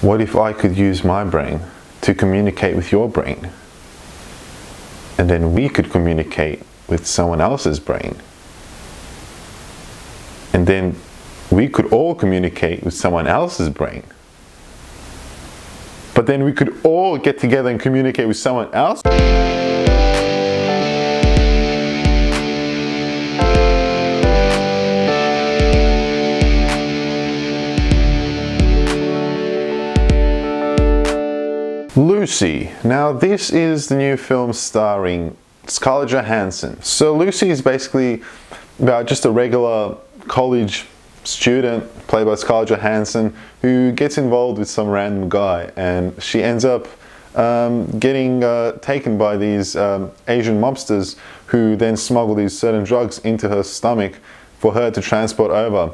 What if I could use my brain to communicate with your brain? And then we could communicate with someone else's brain. And then we could all communicate with someone else's brain. But then we could all get together and communicate with someone else. Lucy. Now this is the new film starring Scarlett Johansson. So Lucy is basically about just a regular college student played by Scarlett Johansson who gets involved with some random guy, and she ends up getting taken by these Asian mobsters who then smuggle these certain drugs into her stomach for her to transport over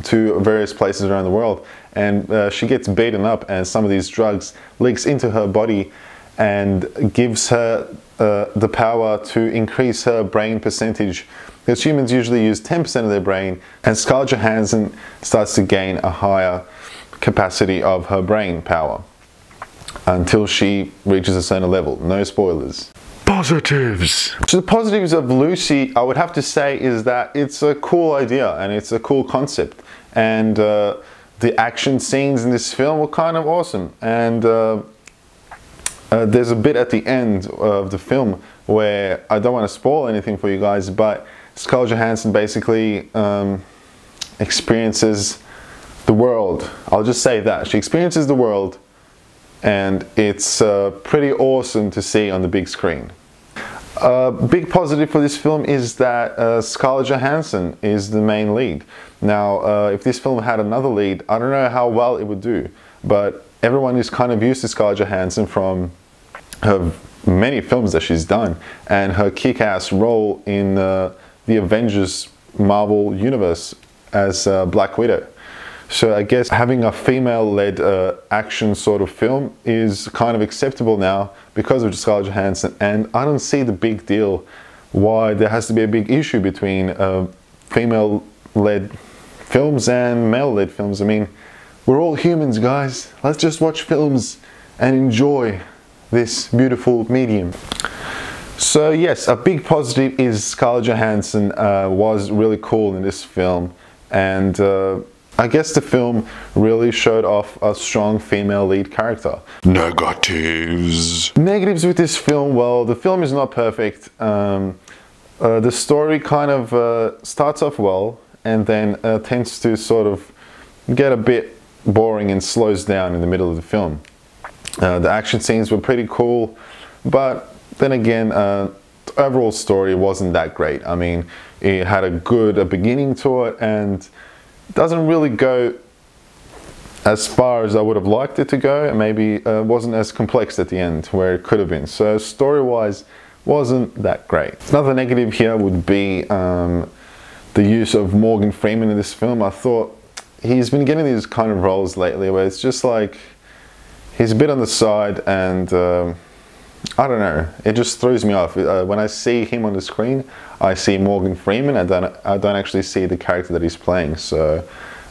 to various places around the world. And she gets beaten up, and some of these drugs leaks into her body and gives her the power to increase her brain percentage, because humans usually use 10% of their brain, and Scarlett Johansson starts to gain a higher capacity of her brain power until she reaches a certain level. No spoilers. Positives. So the positives of Lucy, I would have to say, is that it's a cool idea and it's a cool concept, and the action scenes in this film were kind of awesome. And there's a bit at the end of the film where I don't want to spoil anything for you guys, but Scarlett Johansson basically experiences the world. I'll just say that. She experiences the world, and it's pretty awesome to see on the big screen. Big positive for this film is that Scarlett Johansson is the main lead. Now, if this film had another lead, I don't know how well it would do, but everyone is kind of used to Scarlett Johansson from her many films that she's done, and her kick-ass role in the Avengers Marvel Universe as Black Widow. So I guess having a female-led action sort of film is kind of acceptable now because of Scarlett Johansson, and I don't see the big deal why there has to be a big issue between female-led films and male-led films. I mean, we're all humans, guys. Let's just watch films and enjoy this beautiful medium. So yes, a big positive is Scarlett Johansson was really cool in this film, and I guess the film really showed off a strong female lead character. Negatives. Negatives with this film, well, the film is not perfect. The story kind of starts off well, and then tends to sort of get a bit boring and slows down in the middle of the film. The action scenes were pretty cool, but then again, the overall story wasn't that great. I mean, it had a good beginning to it, and doesn't really go as far as I would have liked it to go, and maybe wasn't as complex at the end where it could have been. So story-wise, wasn't that great. Another negative here would be the use of Morgan Freeman in this film. I thought he's been getting these kind of roles lately where it's just like he's a bit on the side, and I don't know, it just throws me off. When I see him on the screen, I see Morgan Freeman, and I don't actually see the character that he's playing. So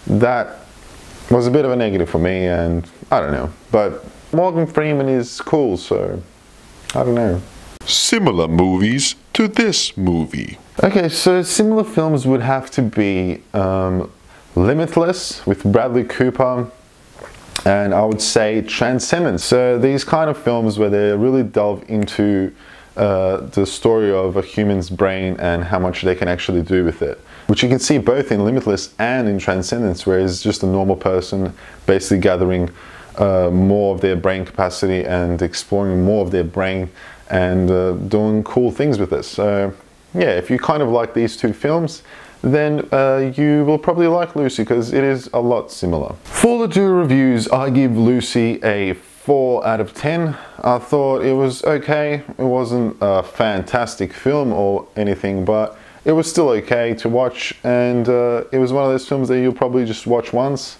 that was a bit of a negative for me, and I don't know. But Morgan Freeman is cool, so I don't know. Similar movies to this movie. Okay, so similar films would have to be Limitless with Bradley Cooper, and I would say Transcendence. So these kind of films where they really delve into the story of a human's brain and how much they can actually do with it, which you can see both in Limitless and in Transcendence, where it's just a normal person basically gathering more of their brain capacity and exploring more of their brain and doing cool things with it. So yeah, if you kind of like these two films, then you will probably like Lucy, because it is a lot similar. For the two reviews, I give Lucy a 4 out of 10. I thought it was okay. It wasn't a fantastic film or anything, but it was still okay to watch, and it was one of those films that you'll probably just watch once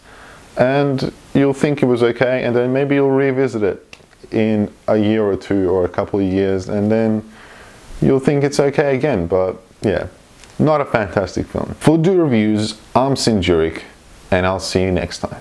and you'll think it was okay, and then maybe you'll revisit it in a year or two or a couple of years, and then you'll think it's okay again. But yeah, not a fantastic film. For Do Reviews, I'm Sinjuric, and I'll see you next time.